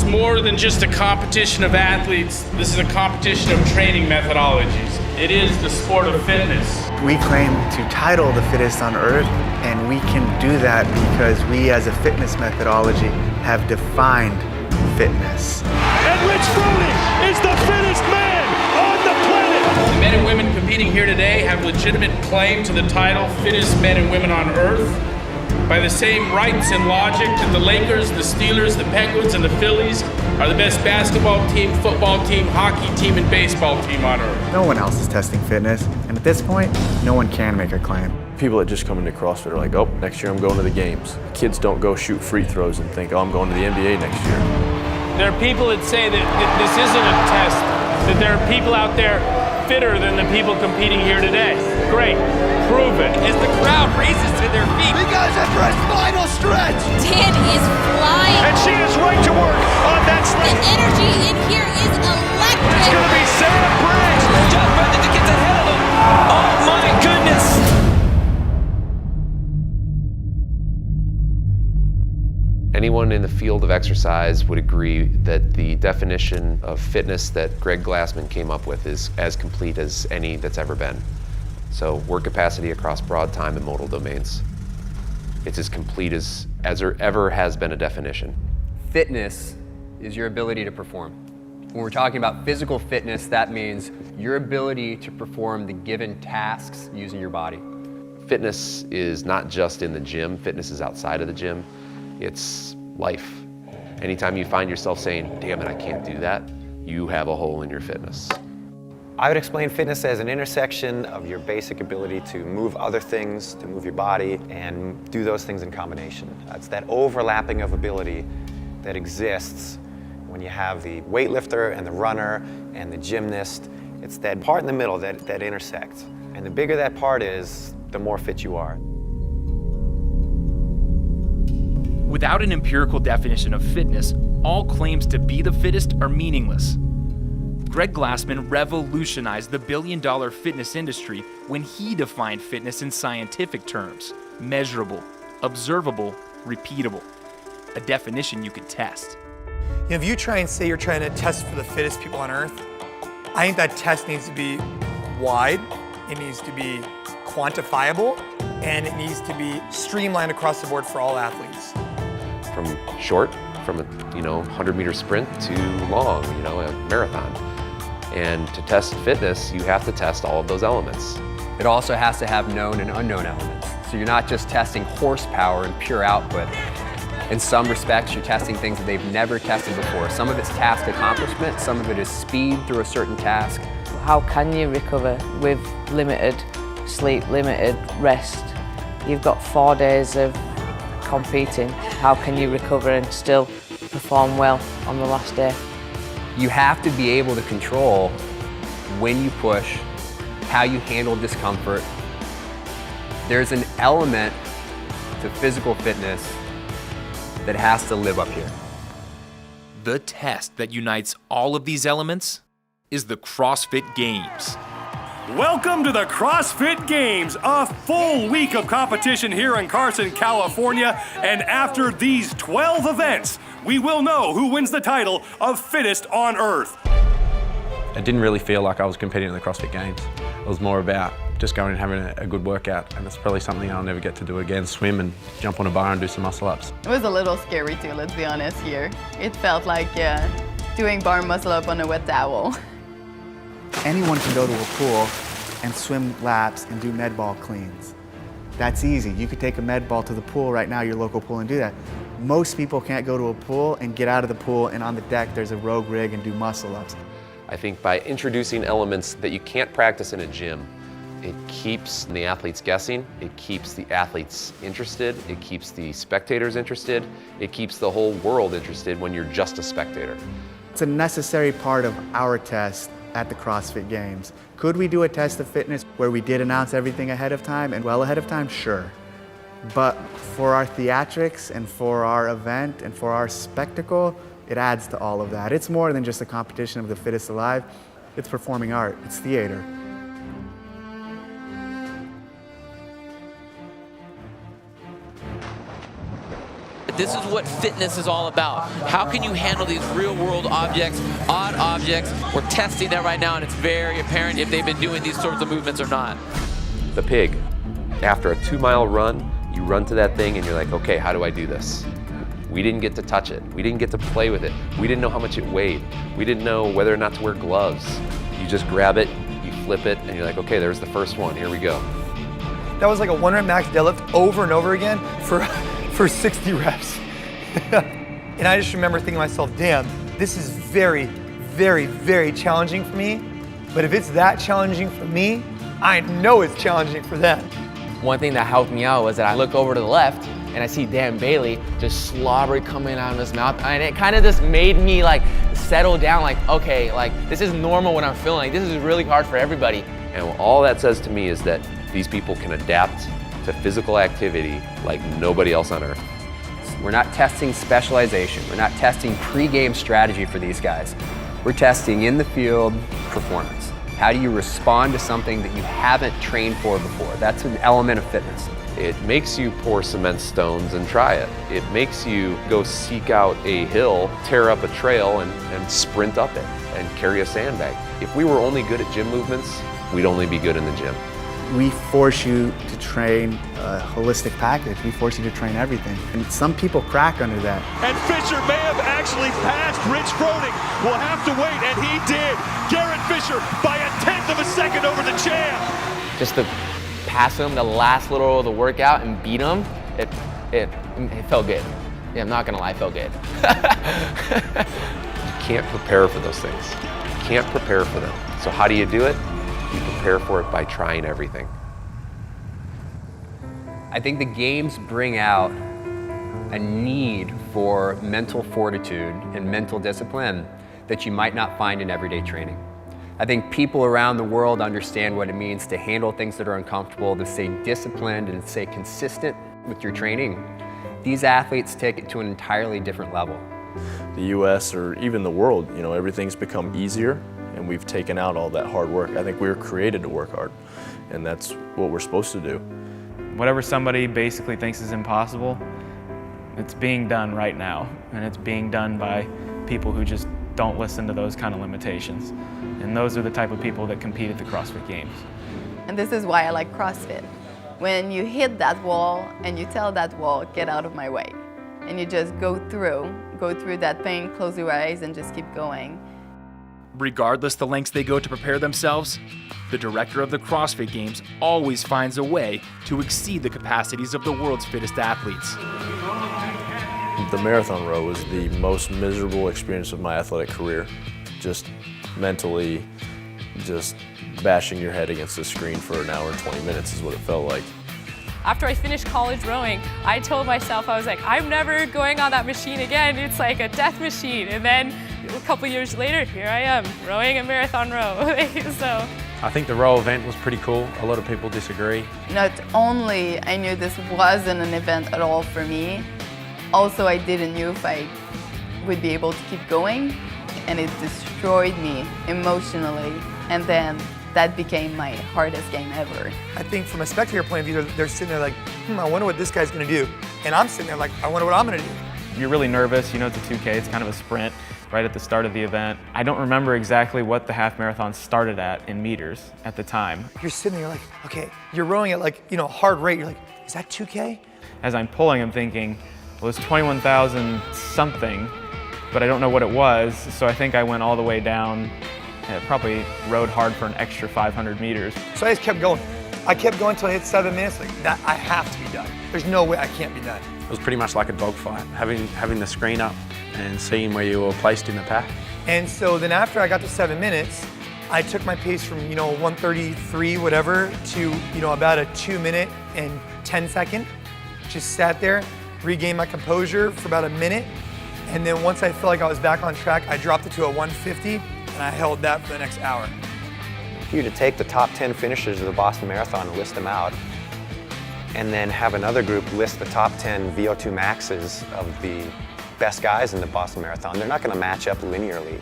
more than just a competition of athletes. This is a competition of training methodologies. It is the sport of fitness. We claim to title the fittest on earth, and we can do that because we as a fitness methodology have defined fitness. And Rich Froning is the fittest man on the planet! The men and women competing here today have legitimate claim to the title fittest men and women on earth by the same rights and logic that the Lakers, the Steelers, the Penguins, and the Phillies are the best basketball team, football team, hockey team, and baseball team on earth. No one else is testing fitness, and at this point, no one can make a claim. People that just come into CrossFit are like, oh, next year I'm going to the games. Kids don't go shoot free throws and think, oh, I'm going to the NBA next year. There are people that say that this isn't a test, that there are people out there fitter than the people competing here today. Great, prove it. As the crowd raises to their feet. You guys are for his final stretch! Dan is flying. And she is right to work on that The slate. energy in here is electric. It's gonna be Sarah Briggs! John Brendan gets ahead of him. Oh my goodness! Anyone in the field of exercise would agree that the definition of fitness that Greg Glassman came up with is as complete as any that's ever been. So work capacity across broad time and modal domains. It's as complete as there ever has been a definition. Fitness is your ability to perform. When we're talking about physical fitness, that means your ability to perform the given tasks using your body. Fitness is not just in the gym, fitness is outside of the gym. It's life. Anytime you find yourself saying, damn it, I can't do that, you have a hole in your fitness. I would explain fitness as an intersection of your basic ability to move other things, to move your body, and do those things in combination. It's that overlapping of ability that exists when you have the weightlifter and the runner and the gymnast. It's that part in the middle that intersects. And the bigger that part is, the more fit you are. Without an empirical definition of fitness, all claims to be the fittest are meaningless. Greg Glassman revolutionized the billion-dollar fitness industry when he defined fitness in scientific terms: measurable, observable, repeatable. A definition you could test. If you try and say you're trying to test for the fittest people on earth, I think that test needs to be wide, it needs to be quantifiable, and it needs to be streamlined across the board for all athletes. From short, from a 100-meter sprint to long, a marathon. And to test fitness, you have to test all of those elements. It also has to have known and unknown elements. So you're not just testing horsepower and pure output. In some respects, you're testing things that they've never tested before. Some of it's task accomplishment, some of it is speed through a certain task. How can you recover with limited sleep, limited rest? You've got 4 days of competing. How can you recover and still perform well on the last day? You have to be able to control when you push, how you handle discomfort. There's an element to physical fitness that has to live up here. The test that unites all of these elements is the CrossFit Games. Welcome to the CrossFit Games, a full week of competition here in Carson, California. And after these 12 events, we will know who wins the title of fittest on earth. I didn't really feel like I was competing in the CrossFit Games. It was more about just going and having a good workout, and it's probably something I'll never get to do again, swim and jump on a bar and do some muscle ups. It was a little scary too, let's be honest here. It felt like doing bar muscle up on a wet towel. Anyone can go to a pool and swim laps and do med ball cleans. That's easy. You could take a med ball to the pool right now, your local pool, and do that. Most people can't go to a pool and get out of the pool and on the deck there's a rogue rig and do muscle ups. I think by introducing elements that you can't practice in a gym, it keeps the athletes guessing, it keeps the athletes interested, it keeps the spectators interested, it keeps the whole world interested when you're just a spectator. It's a necessary part of our test at the CrossFit Games. Could we do a test of fitness where we did announce everything ahead of time and well ahead of time? Sure. But for our theatrics and for our event and for our spectacle, it adds to all of that. It's more than just a competition of the fittest alive. It's performing art, it's theater. this is what fitness is all about. How can you handle these real world objects, odd objects? We're testing that right now, and it's very apparent if they've been doing these sorts of movements or not. The pig, after a 2-mile run, you run to that thing and you're like, okay, how do I do this? We didn't get to touch it. We didn't get to play with it. We didn't know how much it weighed. We didn't know whether or not to wear gloves. You just grab it, you flip it, and you're like, okay, there's the first one, here we go. That was like a 1-rep max deadlift over and over again for 60 reps. And I just remember thinking to myself, damn, this is very, very, very challenging for me. But if it's that challenging for me, I know it's challenging for them. One thing that helped me out was that I look over to the left and I see Dan Bailey just slobbery coming out of his mouth, and it kind of just made me like settle down, like, okay, like this is normal what I'm feeling. Like, this is really hard for everybody. And all that says to me is that these people can adapt to physical activity like nobody else on earth. We're not testing specialization. We're not testing pre-game strategy for these guys. We're testing in the field performance. How do you respond to something that you haven't trained for before? That's an element of fitness. It makes you pour cement stones and try it. It makes you go seek out a hill, tear up a trail, and sprint up it and carry a sandbag. If we were only good at gym movements, we'd only be good in the gym. We force you to train a holistic package. We force you to train everything. And some people crack under that. And Fisher may have actually passed Rich Froning. We'll have to wait, and he did. Garrett Fisher by 1/10 of a second over the champ. Just to pass him the last little of the workout and beat him, it felt good. Yeah, I'm not gonna lie, it felt good. You can't prepare for those things. You can't prepare for them. So how do you do it? You prepare for it by trying everything. I think the games bring out a need for mental fortitude and mental discipline that you might not find in everyday training. I think people around the world understand what it means to handle things that are uncomfortable, to stay disciplined and stay consistent with your training. These athletes take it to an entirely different level. The US or even the world, you know, everything's become easier and we've taken out all that hard work. I think we were created to work hard, and that's what we're supposed to do. Whatever somebody basically thinks is impossible, it's being done right now, and it's being done by people who just don't listen to those kind of limitations. And those are the type of people that compete at the CrossFit Games. And this is why I like CrossFit. When you hit that wall and you tell that wall, get out of my way, and you just go through that thing, close your eyes, and just keep going. Regardless the lengths they go to prepare themselves, the director of the CrossFit Games always finds a way to exceed the capacities of the world's fittest athletes. The marathon row was the most miserable experience of my athletic career. Just mentally, just bashing your head against the screen for an hour and 20 minutes is what it felt like. After I finished college rowing, I told myself, I was like, I'm never going on that machine again. It's like a death machine. And then a couple years later, here I am, rowing a marathon row. So I think the row event was pretty cool. A lot of people disagree. Not only I knew this wasn't an event at all for me, also I didn't know if I would be able to keep going, and it destroyed me emotionally. And then that became my hardest game ever. I think from a spectator point of view, they're sitting there like, I wonder what this guy's gonna do. And I'm sitting there like, I wonder what I'm gonna do. You're really nervous, you know it's a 2K, it's kind of a sprint right at the start of the event. I don't remember exactly what the half marathon started at in meters at the time. You're sitting there like, okay, you're rowing at like, hard rate. You're like, is that 2K? As I'm pulling, I'm thinking, well, it's 21,000 something, but I don't know what it was, so I think I went all the way down. Probably rode hard for an extra 500 meters. So I just kept going. I kept going until I hit 7 minutes. Like, that, I have to be done. There's no way I can't be done. It was pretty much like a dogfight, having the screen up and seeing where you were placed in the pack. And so then after I got to 7 minutes, I took my pace from 1:33 whatever to about a 2 minute and 10 second. Just sat there, regained my composure for about a minute, and then once I felt like I was back on track, I dropped it to a 150. And I held that for the next hour. If you were to take the top 10 finishers of the Boston Marathon and list them out, and then have another group list the top 10 VO2 maxes of the best guys in the Boston Marathon, they're not going to match up linearly.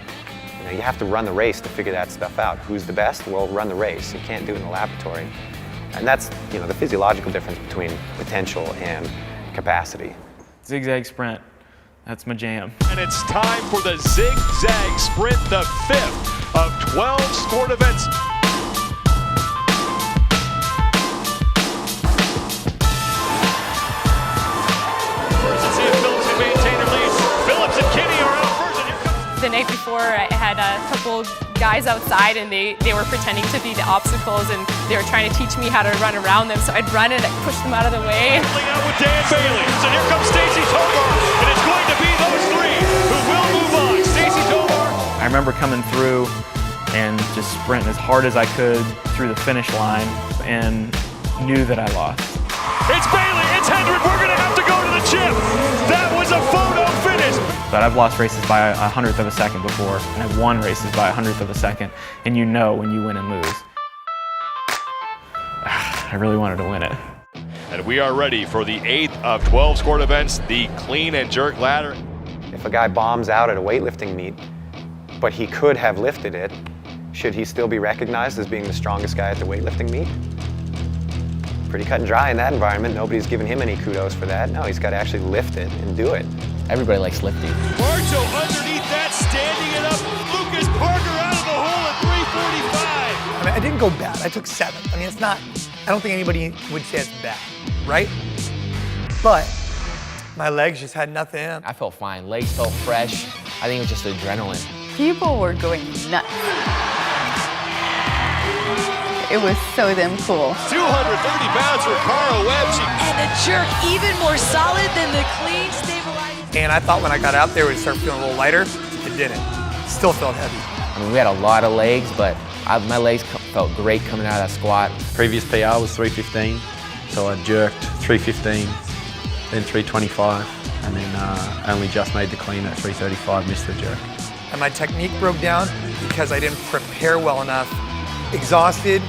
You have to run the race to figure that stuff out. Who's the best? Well, run the race. You can't do it in the laboratory. And that's the physiological difference between potential and capacity. Zigzag sprint, that's my jam. And it's time for the zigzag sprint, the 5th of 12 sport events. The night before, I had a couple guys outside and they were pretending to be the obstacles and they were trying to teach me how to run around them. So I'd run and I'd push them out of the way. Out with Dan Bailey. So here comes Stacy Tovar, and it's going to be those three who will move on. Stacy Tovar. I remember coming through and just sprinting as hard as I could through the finish line and knew that I lost. It's Bailey, it's Hendrick, we're gonna have to go to the chip. That was a photo finish. But I've lost races by 100th of a second before, and I've won races by 100th of a second, and you know when you win and lose. I really wanted to win it. And we are ready for the 8th of 12 sport events, the clean and jerk ladder. If a guy bombs out at a weightlifting meet, but he could have lifted it, should he still be recognized as being the strongest guy at the weightlifting meet? Pretty cut and dry in that environment. Nobody's giving him any kudos for that. No, he's got to actually lift it and do it. Everybody likes lifting. Marcho underneath that, standing it up. Lucas Parker out of the hole at 345. I mean, I didn't go bad. I took 7th. I mean, it's not, I don't think anybody would say it's bad, right? But my legs just had nothing in them. I felt fine. Legs felt fresh. I think it was just adrenaline. People were going nuts. It was so damn cool. 230 pounds for Cara Webb. And the jerk even more solid than the clean stabilized. And I thought when I got out there it would start feeling a little lighter. It didn't. Still felt heavy. I mean, we had a lot of legs, but my legs felt great coming out of that squat. Previous PR was 315, so I jerked 315, then 325, and then I only just made the clean at 335, missed the jerk. And my technique broke down because I didn't prepare well enough. Exhausted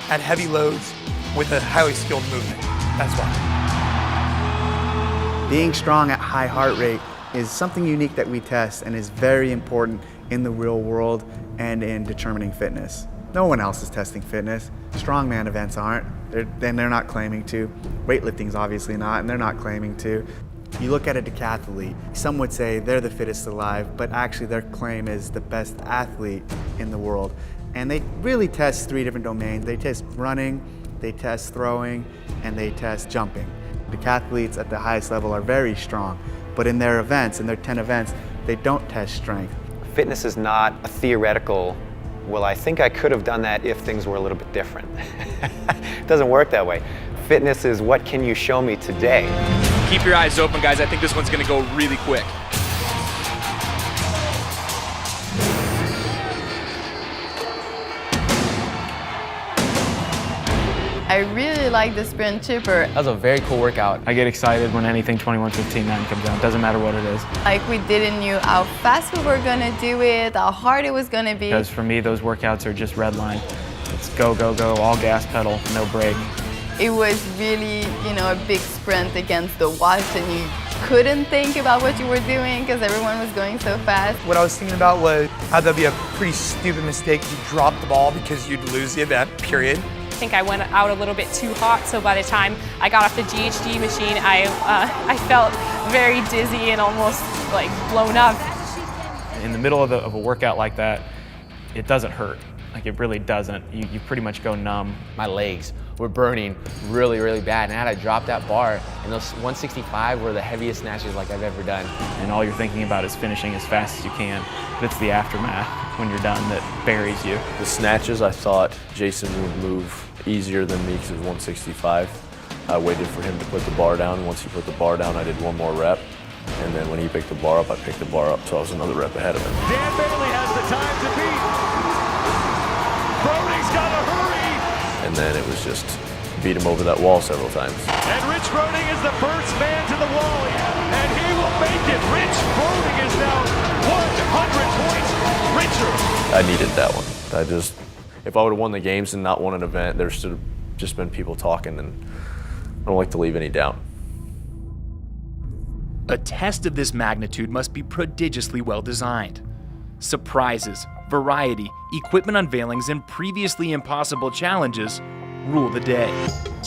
at heavy loads with a highly skilled movement. That's why. Being strong at high heart rate is something unique that we test and is very important in the real world and in determining fitness. No one else is testing fitness. Strongman events aren't, and they're not claiming to. Weightlifting's obviously not, and they're not claiming to. You look at a decathlete, some would say they're the fittest alive, but actually their claim is the best athlete in the world. And they really test 3 different domains. They test running, they test throwing, and they test jumping. Decathletes at the highest level are very strong, but in their events, in their 10 events, they don't test strength. Fitness is not a theoretical, well, I think I could have done that if things were a little bit different. It doesn't work that way. Fitness is what can you show me today? Keep your eyes open, guys. I think this one's gonna go really quick. I really like the sprint chipper. That was a very cool workout. I get excited when anything 21:15:9 comes out. Doesn't matter what it is. Like we didn't know how fast we were gonna do it, how hard it was gonna be. Because for me, those workouts are just red line. It's go, go, go, all gas pedal, no brake. It was really, a big sprint against the watch and you couldn't think about what you were doing because everyone was going so fast. What I was thinking about was how that'd be a pretty stupid mistake if you dropped the ball because you'd lose the event, period. I think I went out a little bit too hot, so by the time I got off the GHD machine, I felt very dizzy and almost like blown up. In the middle of a workout like that, it doesn't hurt. Like it really doesn't. You pretty much go numb. My legs were burning really, really bad, and I had to drop that bar, and those 165 were the heaviest snatches like I've ever done. And all you're thinking about is finishing as fast as you can. But it's the aftermath when you're done that buries you. The snatches, I thought Jason would move easier than me because it was 165. I waited for him to put the bar down. Once he put the bar down, I did one more rep. And then when he picked the bar up, I picked the bar up, so I was another rep ahead of him. Dan Bailey has the time to beat. Broding's got to hurry. And then it was just beat him over that wall several times. And Rich Broding is the first man to the wall, and he will make it. Rich Broding is now 100 points richer. I needed that one. If I would have won the games and not won an event, there should have just been people talking, and I don't like to leave any doubt. A test of this magnitude must be prodigiously well designed. Surprises, variety, equipment unveilings, and previously impossible challenges rule the day.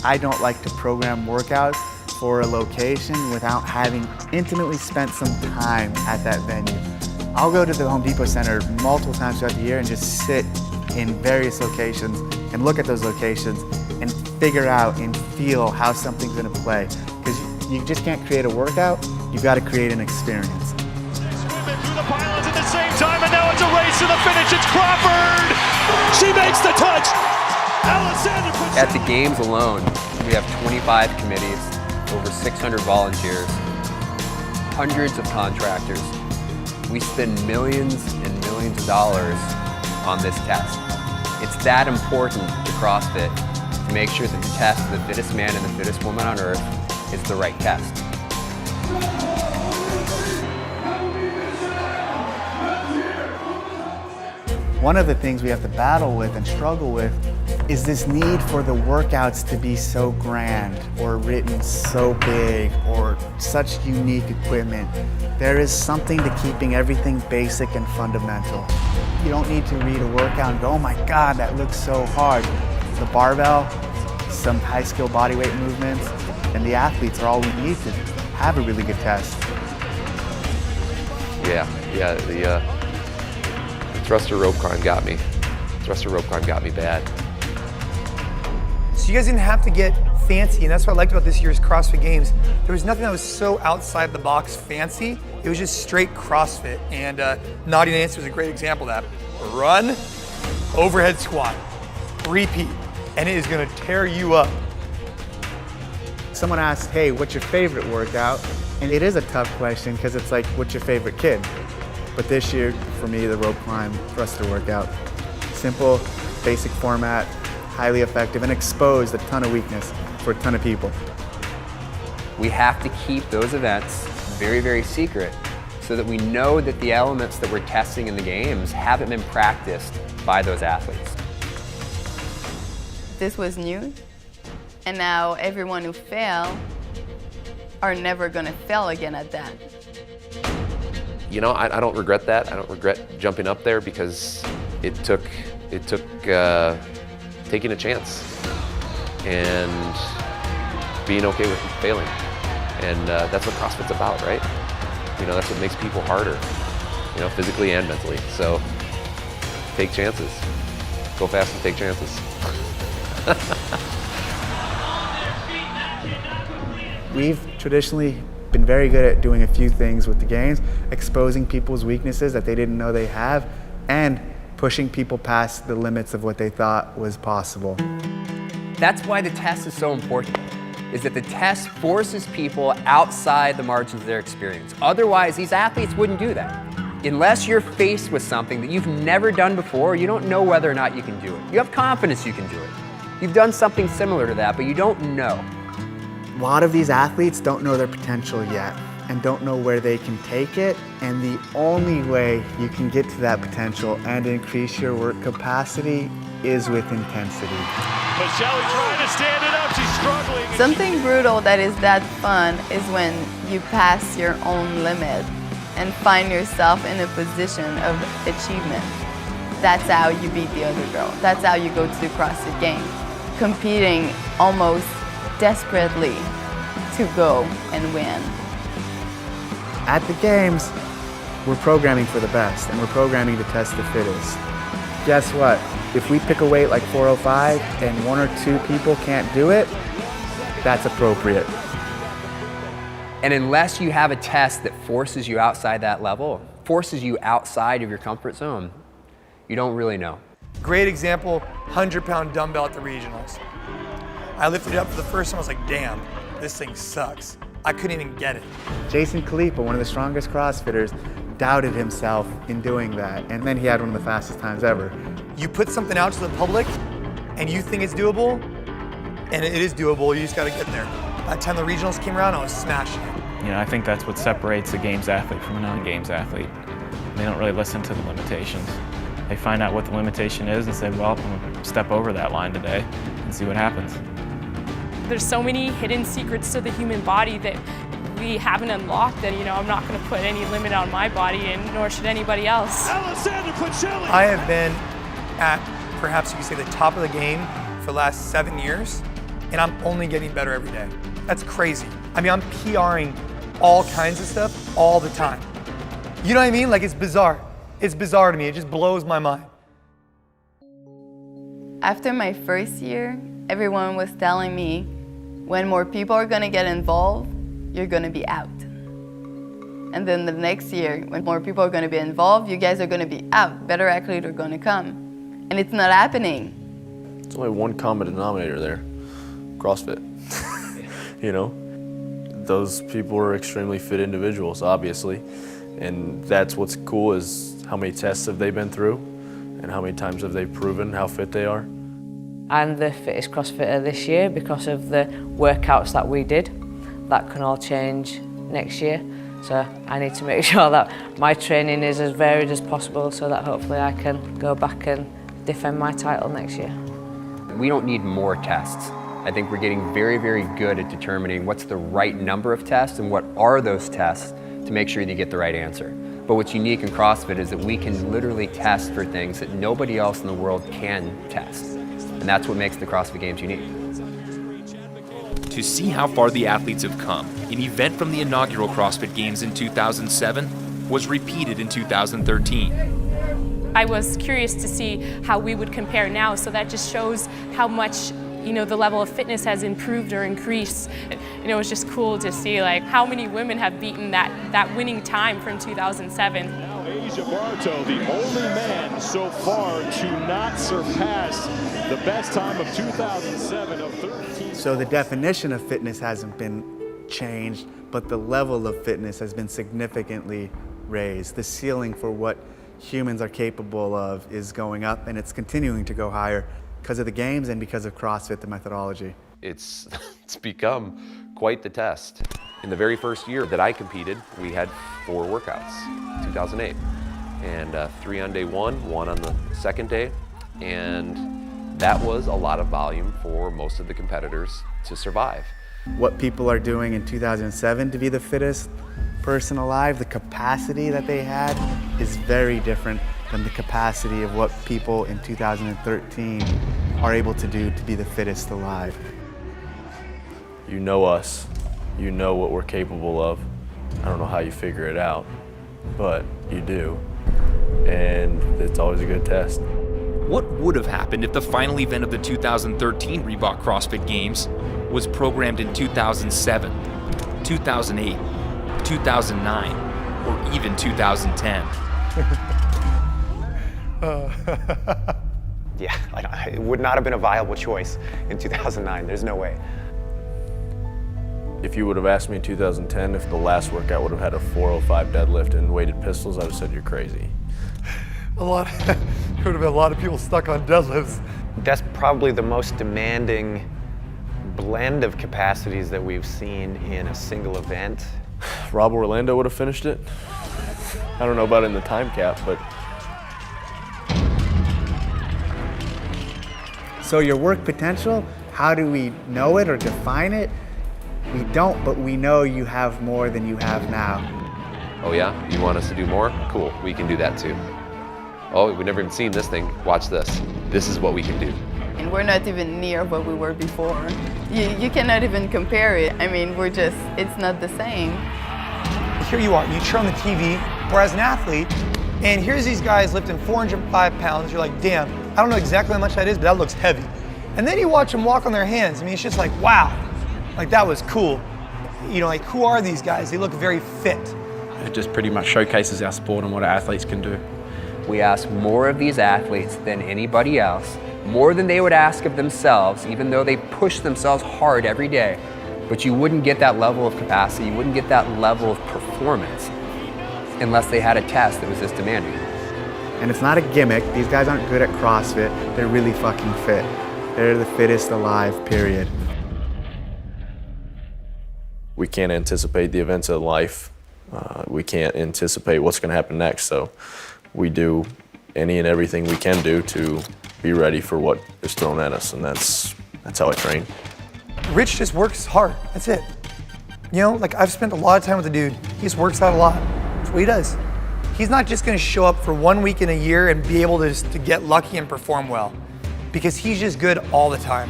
I don't like to program workouts for a location without having intimately spent some time at that venue. I'll go to the Home Depot Center multiple times throughout the year and just sit in various locations and look at those locations and figure out and feel how something's gonna play. Because you just can't create a workout, you've got to create an experience. Through the pylons at the same time, and now it's a race to the finish. It's Crawford. She makes the touch. Alexander puts At the games alone, we have 25 committees, over 600 volunteers, hundreds of contractors. We spend millions and millions of dollars on this test. It's that important to CrossFit to make sure that the test of the fittest man and the fittest woman on earth is the right test. One of the things we have to battle with and struggle with is this need for the workouts to be so grand or written so big or such unique equipment. There is something to keeping everything basic and fundamental. You don't need to read a workout and go, oh my God, that looks so hard. The barbell, some high skill bodyweight movements, and the athletes are all we need to have a really good test. Yeah, the thruster rope climb got me. Thruster rope climb got me bad. So you guys didn't have to get fancy, and that's what I liked about this year's CrossFit Games. There was nothing that was so outside the box fancy. It was just straight CrossFit, and Naughty Nancy was a great example of that. Run, overhead squat, repeat, and it is gonna tear you up. Someone asked, hey, what's your favorite workout? And it is a tough question because it's like, what's your favorite kid? But this year, for me, the rope climb thruster workout. Simple, basic format, highly effective, and exposed a ton of weakness for a ton of people. We have to keep those events very, very secret so that we know that the elements that we're testing in the games haven't been practiced by those athletes. This was new, and now everyone who failed are never gonna fail again at that. You know, I don't regret that. I don't regret jumping up there because it took taking a chance and being okay with failing. And that's what CrossFit's about, right? You know, that's what makes people harder, you know, physically and mentally. So take chances. Go fast and take chances. We've traditionally been very good at doing a few things with the games, exposing people's weaknesses that they didn't know they have, and pushing people past the limits of what they thought was possible. That's why the test is so important, is that the test forces people outside the margins of their experience. Otherwise, these athletes wouldn't do that. Unless you're faced with something that you've never done before, you don't know whether or not you can do it. You have confidence you can do it. You've done something similar to that, but you don't know. A lot of these athletes don't know their potential yet and don't know where they can take it, and the only way you can get to that potential and increase your work capacity is with intensity. Michelle trying to stand it up, she's struggling. Something brutal that is that fun is when you pass your own limit and find yourself in a position of achievement. That's how you beat the other girl. That's how you go to the CrossFit Games, competing almost desperately to go and win. At the games, we're programming for the best, and we're programming to test the fittest. Guess what? If we pick a weight like 405 and one or two people can't do it, that's appropriate. And unless you have a test that forces you outside that level, forces you outside of your comfort zone, you don't really know. Great example, 100-pound dumbbell at the regionals. I lifted it up for the first time, I was like, damn, this thing sucks. I couldn't even get it. Jason Khalipa, one of the strongest CrossFitters, doubted himself in doing that, and then he had one of the fastest times ever. You put something out to the public, and you think it's doable, and it is doable, you just gotta get there. By the time the regionals came around, I was smashing it. You know, I think that's what separates a games athlete from a non-games athlete. They don't really listen to the limitations. They find out what the limitation is and say, well, I'm gonna step over that line today and see what happens. There's so many hidden secrets to the human body that we haven't unlocked, and I'm not going to put any limit on my body, and nor should anybody else. I have been at, perhaps you could say, the top of the game for the last 7 years, and I'm only getting better every day. That's crazy. I mean, I'm PRing all kinds of stuff all the time. You know what I mean? Like, it's bizarre. It's bizarre to me. It just blows my mind. After my first year, everyone was telling me, when more people are gonna get involved, you're gonna be out. And then the next year, when more people are gonna be involved, you guys are gonna be out. Better athletes are gonna come. And it's not happening. There's only one common denominator there, CrossFit. You know, those people are extremely fit individuals, obviously. And that's what's cool, is how many tests have they been through and how many times have they proven how fit they are. I'm the fittest CrossFitter this year because of the workouts that we did. That can all change next year. So I need to make sure that my training is as varied as possible so that hopefully I can go back and defend my title next year. We don't need more tests. I think we're getting very, very good at determining what's the right number of tests and what are those tests to make sure that you get the right answer. But what's unique in CrossFit is that we can literally test for things that nobody else in the world can test. And that's what makes the CrossFit Games unique. To see how far the athletes have come, an event from the inaugural CrossFit Games in 2007 was repeated in 2013. I was curious to see how we would compare now, so that just shows how much the level of fitness has improved or increased. It was just cool to see like how many women have beaten that winning time from 2007. Now Asia Barto, the only man so far to not surpass the best time of 2007 of 13. So the definition of fitness hasn't been changed, but the level of fitness has been significantly raised. The ceiling for what humans are capable of is going up, and it's continuing to go higher because of the games and because of CrossFit, the methodology. It's become quite the test. In the very first year that I competed, we had 4 workouts, 2008. And 3 on day 1, 1 on the second day. And that was a lot of volume for most of the competitors to survive. What people are doing in 2007 to be the fittest person alive, the capacity that they had is very different than the capacity of what people in 2013 are able to do to be the fittest alive. You know us, you know what we're capable of. I don't know how you figure it out, but you do. And it's always a good test. What would have happened if the final event of the 2013 Reebok CrossFit Games was programmed in 2007, 2008, 2009, or even 2010? Yeah, it would not have been a viable choice in 2009. There's no way. If you would have asked me in 2010 if the last workout would have had a 405 deadlift and weighted pistols, I would have said you're crazy. There would have been a lot of people stuck on deadlifts. That's probably the most demanding blend of capacities that we've seen in a single event. Rob Orlando would have finished it. I don't know about in the time cap, but. So your work potential, how do we know it or define it? We don't, but we know you have more than you have now. Oh yeah? You want us to do more? Cool, we can do that too. Oh, we've never even seen this thing. Watch this. This is what we can do. And we're not even near what we were before. You cannot even compare it. I mean, it's not the same. Here you are, you turn on the TV, or as an athlete, and here's these guys lifting 405 pounds. You're like, damn, I don't know exactly how much that is, but that looks heavy. And then you watch them walk on their hands. I mean, it's just like, wow, like that was cool. You know, like who are these guys? They look very fit. It just pretty much showcases our sport and what our athletes can do. We ask more of these athletes than anybody else, more than they would ask of themselves, even though they push themselves hard every day. But you wouldn't get that level of capacity, you wouldn't get that level of performance unless they had a test that was this demanding. And it's not a gimmick. These guys aren't good at CrossFit. They're really fucking fit. They're the fittest alive, period. We can't anticipate the events of life. We can't anticipate what's going to happen next. So we do any and everything we can do to be ready for what is thrown at us. And that's how I train. Rich just works hard. That's it. You know, like I've spent a lot of time with the dude. He just works out a lot. That's what he does. He's not just going to show up for 1 week in a year and be able to get lucky and perform well, because he's just good all the time.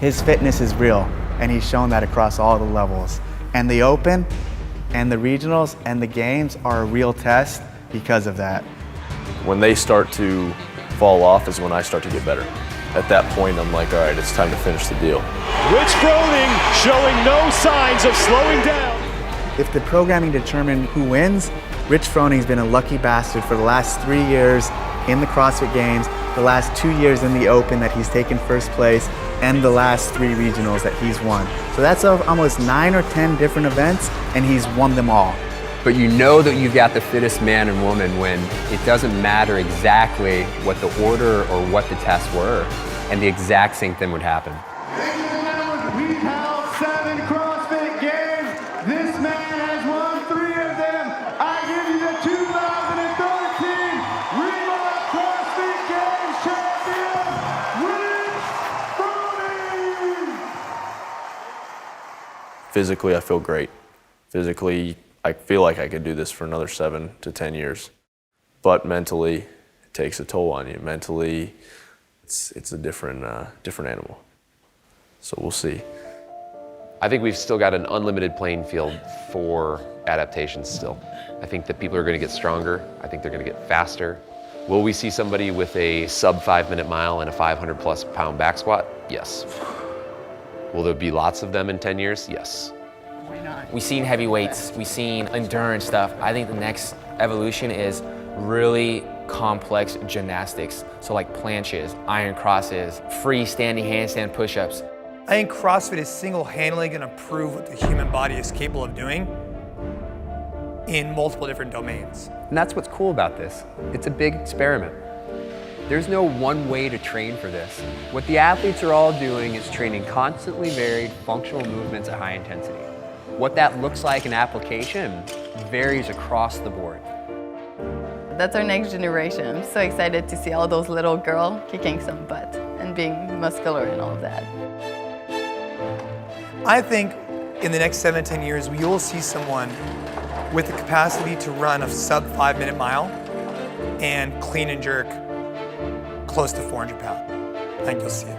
His fitness is real. and he's shown that across all the levels. And the Open and the regionals and the games are a real test because of that. When they start to fall off is when I start to get better. At that point, I'm like, all right, it's time to finish the deal. Rich Froning showing no signs of slowing down. If the programming determined who wins, Rich Froning's been a lucky bastard for the last 3 years in the CrossFit Games, the last 2 years in the Open that he's taken first place, and the last 3 regionals that he's won. So that's almost 9 or 10 different events, and he's won them all. But you know that you've got the fittest man and woman when it doesn't matter exactly what the order or what the tests were, and the exact same thing would happen. We held 7 CrossFit Games. This man has won 3 of them. I give you the 2013 Reebok CrossFit Games champion, Rich Froning. Physically, I feel great. Physically, I feel like I could do this for another 7 to 10 years. But mentally, it takes a toll on you. Mentally, it's a different animal. So we'll see. I think we've still got an unlimited playing field for adaptations still. I think that people are going to get stronger. I think they're going to get faster. Will we see somebody with a sub 5-minute mile and a 500+ pound back squat? Yes. Will there be lots of them in 10 years? Yes. We've seen heavyweights, we've seen endurance stuff. I think the next evolution is really complex gymnastics. So like planches, iron crosses, freestanding handstand push-ups. I think CrossFit is single-handedly going to prove what the human body is capable of doing in multiple different domains. And that's what's cool about this. It's a big experiment. There's no one way to train for this. What the athletes are all doing is training constantly varied functional movements at high intensity. What that looks like in application varies across the board. That's our next generation. I'm so excited to see all those little girls kicking some butt and being muscular and all of that. I think in the next 7 to 10 years, we will see someone with the capacity to run a sub 5-minute mile and clean and jerk close to 400 pounds. I think you'll see it.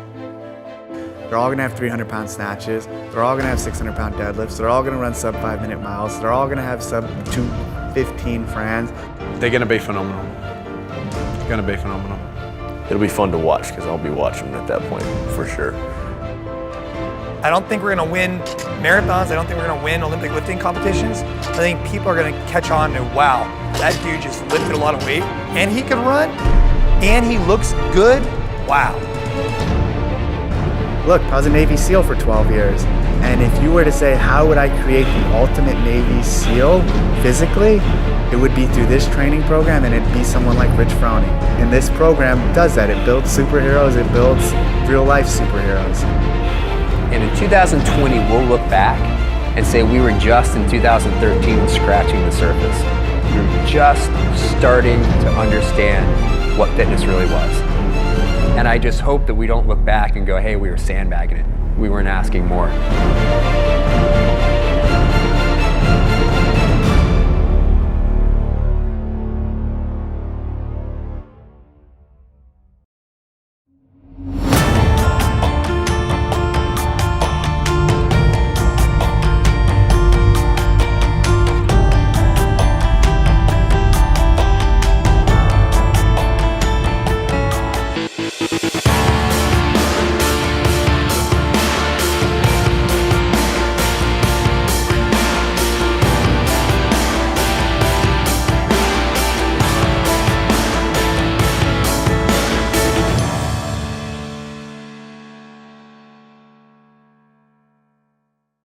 They're all gonna have 300-pound snatches. They're all gonna have 600-pound deadlifts. They're all gonna run sub 5-minute miles. They're all gonna have sub 2:15 Frans. They're gonna be phenomenal. It's gonna be phenomenal. It'll be fun to watch because I'll be watching at that point for sure. I don't think we're gonna win marathons. I don't think we're gonna win Olympic lifting competitions. I think people are gonna catch on to, wow, that dude just lifted a lot of weight and he can run and he looks good. Wow. Look, I was a Navy SEAL for 12 years. And if you were to say, how would I create the ultimate Navy SEAL physically? It would be through this training program, and it'd be someone like Rich Froning. And this program does that. It builds superheroes. It builds real-life superheroes. And in 2020, we'll look back and say we were just in 2013 scratching the surface. We were just starting to understand what fitness really was. And I just hope that we don't look back and go, hey, we were sandbagging it. We weren't asking more.